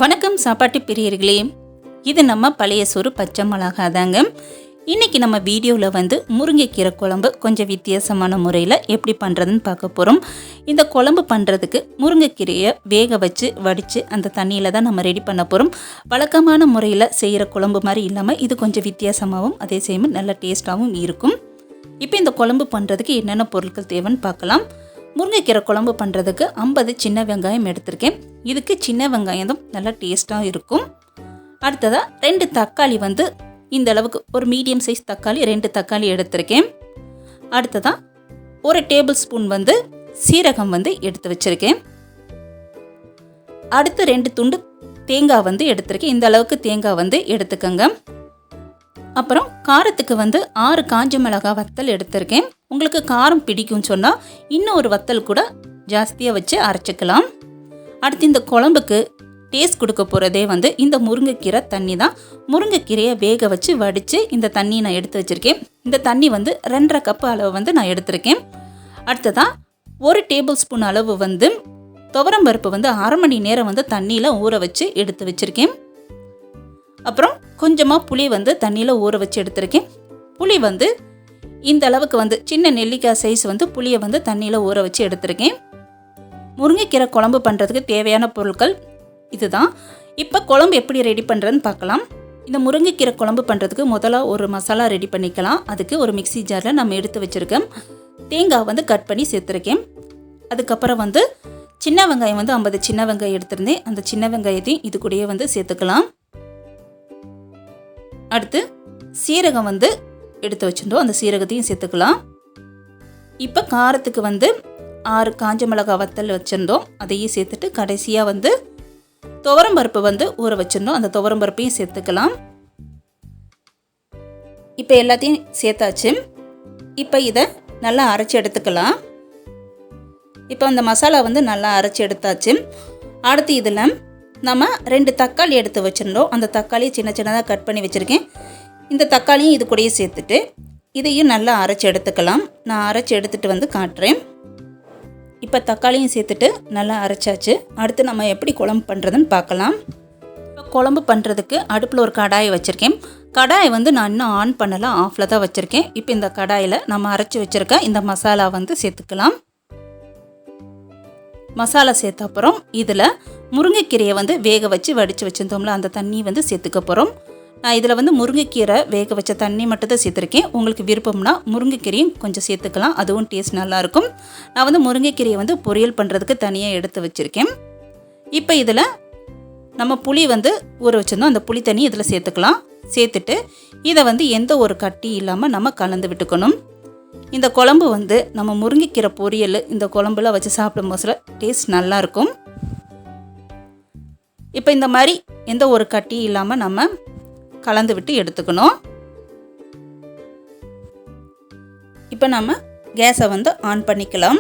வணக்கம் சாப்பாட்டு பிரியர்களே, இது நம்ம பழைய சோறு பச்சை மிளகா தாங்க. இன்றைக்கி நம்ம வீடியோவில் முருங்கைக்கீரை குழம்பு கொஞ்சம் வித்தியாசமான முறையில் எப்படி பண்ணுறதுன்னு பார்க்க போகிறோம். இந்த குழம்பு பண்ணுறதுக்கு முருங்கைக்கீரையை வேக வச்சு வடித்து அந்த தண்ணியில் தான் நம்ம ரெடி பண்ண போகிறோம். வழக்கமான முறையில் செய்கிற குழம்பு மாதிரி இல்லாமல் இது கொஞ்சம் வித்தியாசமாகவும் அதே சேம் நல்ல டேஸ்ட்டாகவும் இருக்கும். இப்போ இந்த குழம்பு பண்ணுறதுக்கு என்னென்ன பொருட்கள் தேவைன்னு பார்க்கலாம். முருங்கைக்கீரை குழம்பு பண்ணுறதுக்கு 50 சின்ன வெங்காயம் எடுத்திருக்கேன். இதுக்கு சின்ன வெங்காயம் தான் நல்லா டேஸ்ட்டாக இருக்கும். அடுத்ததாக 2 தக்காளி இந்த அளவுக்கு ஒரு மீடியம் சைஸ் தக்காளி 2 தக்காளி எடுத்திருக்கேன். அடுத்ததாக 1 டேபிள் ஸ்பூன் சீரகம் எடுத்து வச்சுருக்கேன். அடுத்து 2 துண்டு தேங்காய் எடுத்திருக்கேன். இந்த அளவுக்கு தேங்காய் எடுத்துக்கோங்க. அப்புறம் காரத்துக்கு 6 காஞ்ச மிளகாய் வத்தல் எடுத்திருக்கேன். உங்களுக்கு காரம் பிடிக்கும்னு சொன்னால் இன்னும் ஒரு வத்தல் கூட ஜாஸ்தியாக வச்சு அரைச்சிக்கலாம். அடுத்து இந்த குழம்புக்கு டேஸ்ட் கொடுக்க போகிறதே இந்த முருங்கைக்கீரை தண்ணி தான். முருங்கைக்கீரையை வேக வச்சு வடித்து இந்த தண்ணி நான் எடுத்து வச்சுருக்கேன். இந்த தண்ணி 2.5 கப் அளவு நான் எடுத்திருக்கேன். அடுத்ததாக 1 டேபிள் ஸ்பூன் அளவு துவரம்பருப்பு அரை மணி நேரம் தண்ணியில் ஊற வச்சு எடுத்து வச்சுருக்கேன். அப்புறம் கொஞ்சமாக புளி தண்ணியில் ஊற வச்சு எடுத்திருக்கேன். புளி இந்த அளவுக்கு சின்ன நெல்லிக்காய் சைஸ் புளியை தண்ணியில் ஊற வச்சு எடுத்திருக்கேன். முருங்கைக்கீரை குழம்பு பண்ணுறதுக்கு தேவையான பொருட்கள் இதுதான். இப்போ குழம்பு எப்படி ரெடி பண்ணுறதுன்னு பார்க்கலாம். இந்த முருங்கைக்கீரை குழம்பு பண்ணுறதுக்கு முதல்ல ஒரு மசாலா ரெடி பண்ணிக்கலாம். அதுக்கு ஒரு மிக்ஸி ஜாரில் நம்ம எடுத்து வச்சுருக்கேன். தேங்காய் கட் பண்ணி சேர்த்துருக்கேன். அதுக்கப்புறம் சின்ன வெங்காயம் 50 சின்ன வெங்காயம் எடுத்திருந்தேன். அந்த சின்ன வெங்காயத்தையும் இது கூடயே சேர்த்துக்கலாம். அடுத்து சீரகம் எடுத்து வச்சுருந்தோம். அந்த சீரகத்தையும் சேர்த்துக்கலாம். இப்போ காரத்துக்கு 6 காஞ்ச மிளகாய் வத்தல் வச்சுருந்தோம். அதையும் சேர்த்துட்டு கடைசியாக துவரம்பருப்பு ஊற வச்சுருந்தோம். அந்த துவரம்பருப்பையும் சேர்த்துக்கலாம். இப்போ எல்லாத்தையும் சேர்த்தாச்சு. இப்போ இதை நல்லா அரைச்சி எடுத்துக்கலாம். இப்போ அந்த மசாலா நல்லா அரைச்சி எடுத்தாச்சு. அடுத்து இதில் நம்ம 2 தக்காளி எடுத்து வச்சுருந்தோம். அந்த தக்காளியை சின்ன சின்னதாக கட் பண்ணி வச்சுருக்கேன். இந்த தக்காளியும் இது கூடயே சேர்த்துட்டு இதையும் நல்லா அரைச்சி எடுத்துக்கலாம். நான் அரைச்சி எடுத்துகிட்டு காட்டுறேன். இப்போ தக்காளியும் சேர்த்துட்டு நல்லா அரைச்சாச்சு. அடுத்து நம்ம எப்படி குழம்பு பண்ணுறதுன்னு பார்க்கலாம். இப்போ குழம்பு பண்ணுறதுக்கு அடுப்பில் ஒரு கடாயை வச்சுருக்கேன். கடாயை நான் இன்னும் ஆன் பண்ணலாம், ஆஃபில் தான் வச்சுருக்கேன். இப்போ இந்த கடாயில் நம்ம அரைச்சி வச்சுருக்க இந்த மசாலா சேர்த்துக்கலாம். மசாலா சேர்த்த அப்புறம் இதில் முருங்கைக்கீரையை வேக வச்சு வடித்து வச்சுருந்தோம்ல அந்த தண்ணி சேர்த்துக்க போகிறோம். நான் இதில் முருங்கைக்கீரை வேக வச்ச தண்ணி மட்டும் தான் சேர்த்துருக்கேன். உங்களுக்கு விருப்பம்னா முருங்கைக்கீரையும் கொஞ்சம் சேர்த்துக்கலாம், அதுவும் டேஸ்ட் நல்லாயிருக்கும். நான் முருங்கைக்கீரையை பொரியல் பண்ணுறதுக்கு தனியாக எடுத்து வச்சுருக்கேன். இப்போ இதில் நம்ம புளி ஊற வச்சுருந்தோம். அந்த புளி தண்ணி இதில் சேர்த்துக்கலாம். சேர்த்துட்டு இதை எந்த ஒரு கட்டி இல்லாமல் நம்ம கலந்து விட்டுக்கணும். இந்த குழம்பு நம்ம முருங்கைக்கீரை பொரியல் இந்த குழம்புல வச்சு சாப்பிடும் போதுல டேஸ்ட் நல்லாயிருக்கும். இப்போ இந்த மாதிரி எந்த ஒரு கட்டி இல்லாமல் நம்ம கலந்து விட்டு எடுத்துக்கணும். இப்போ நம்ம கேஸை ஆன் பண்ணிக்கலாம்.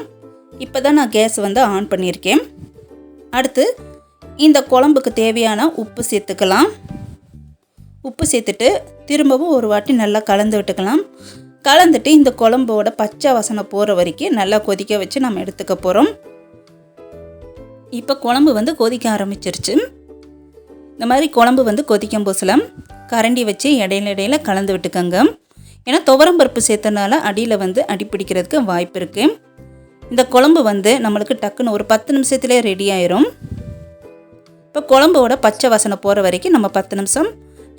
இப்போ தான் நான் கேஸ் ஆன் பண்ணியிருக்கேன். அடுத்து இந்த குழம்புக்கு தேவையான உப்பு சேர்த்துக்கலாம். உப்பு சேர்த்துட்டு திரும்பவும் ஒரு வாட்டி நல்லா கலந்து விட்டுக்கலாம். கலந்துட்டு இந்த குழம்போட பச்சை வாசனை போகிற வரைக்கும் நல்லா கொதிக்க வச்சு நம்ம எடுத்துக்க போகிறோம். இப்போ குழம்பு கொதிக்க ஆரம்பிச்சிருச்சு. இந்த மாதிரி குழம்பு கொதிக்கும் போதுல கரண்டி வச்சு இடையில கலந்து விட்டுக்கோங்க. ஏன்னா துவரம்பருப்பு சேர்த்தனால அடியில் அடி பிடிக்கிறதுக்கு வாய்ப்பு இருக்குது. இந்த குழம்பு நம்மளுக்கு டக்குன்னு ஒரு 10 நிமிஷத்துலேயே ரெடி ஆயிரும். இப்போ குழம்போட பச்சை வாசனை போகிற வரைக்கும் நம்ம 10 நிமிஷம்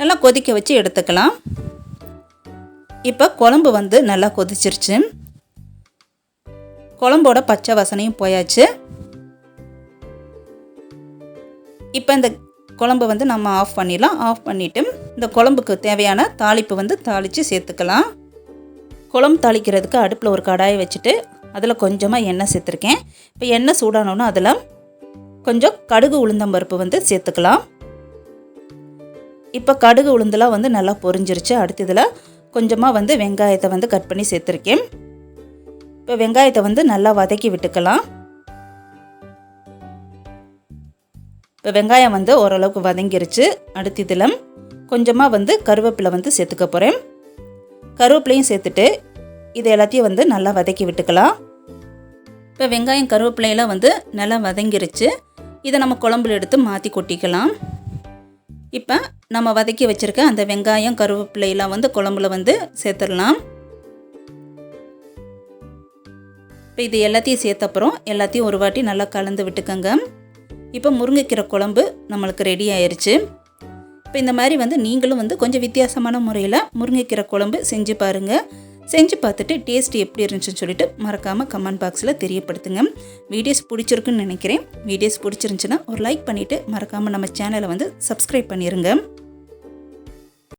நல்லா கொதிக்க வச்சு எடுத்துக்கலாம். இப்போ குழம்பு நல்லா கொதிச்சிருச்சு. குழம்போட பச்சை வாசனையும் போயாச்சு. இப்போ இந்த குழம்பு நம்ம ஆஃப் பண்ணிடலாம். ஆஃப் பண்ணிவிட்டு இந்த குழம்புக்கு தேவையான தாளிப்பு தாளித்து சேர்த்துக்கலாம். குழம்பு தாளிக்கிறதுக்கு அடுப்பில் ஒரு கடாயை வச்சுட்டு அதில் கொஞ்சமாக எண்ணெய் சேர்த்துருக்கேன். இப்போ எண்ணெய் சூடானோன்னா அதில் கொஞ்சம் கடுகு உளுந்தம்பருப்பு சேர்த்துக்கலாம். இப்போ கடுகு உளுந்தெல்லாம் நல்லா பொரிஞ்சிருச்சு. அடுத்து இதில் கொஞ்சமாக வெங்காயத்தை கட் பண்ணி சேர்த்துருக்கேன். இப்போ வெங்காயத்தை நல்லா வதக்கி விட்டுக்கலாம். இப்போ வெங்காயம் ஓரளவுக்கு வதங்கிருச்சு. அடுத்து இதில் கொஞ்சமாக கருவேப்பிலை சேர்த்துக்க போகிறேன். கருவேப்பிலையும் சேர்த்துட்டு இது எல்லாத்தையும் நல்லா வதக்கி விட்டுக்கலாம். இப்போ வெங்காயம் கருவேப்பிலையெல்லாம் நல்லா வதங்கிருச்சு. இதை நம்ம குழம்புல எடுத்து மாற்றி கொட்டிக்கலாம். இப்போ நம்ம வதக்கி வச்சுருக்க அந்த வெங்காயம் கருவேப்பிலையெல்லாம் வந்து குழம்புல வந்து சேர்த்துடலாம். இப்போ இது எல்லாத்தையும் சேர்த்தப்புறம் எல்லாத்தையும் ஒரு வாட்டி நல்லா கலந்து விட்டுக்கோங்க. இப்போ முருங்கைக்கீரை குழம்பு நம்மளுக்கு ரெடி ஆயிடுச்சு. இப்போ இந்த மாதிரி வந்து நீங்களும் வந்து கொஞ்சம் வித்தியாசமான முறையில் முருங்கைக்கீரை குழம்பு செஞ்சு பாருங்கள். செஞ்சு பார்த்துட்டு டேஸ்ட் எப்படி இருந்துச்சுன்னு சொல்லிட்டு மறக்காமல் கமெண்ட் பாக்ஸில் தெரியப்படுத்துங்க. வீடியோஸ் பிடிச்சிருக்குன்னு நினைக்கிறேன். வீடியோஸ் பிடிச்சிருந்துச்சுன்னா ஒரு லைக் பண்ணிவிட்டு மறக்காமல் நம்ம சேனலை வந்து சப்ஸ்கிரைப் பண்ணிடுங்க.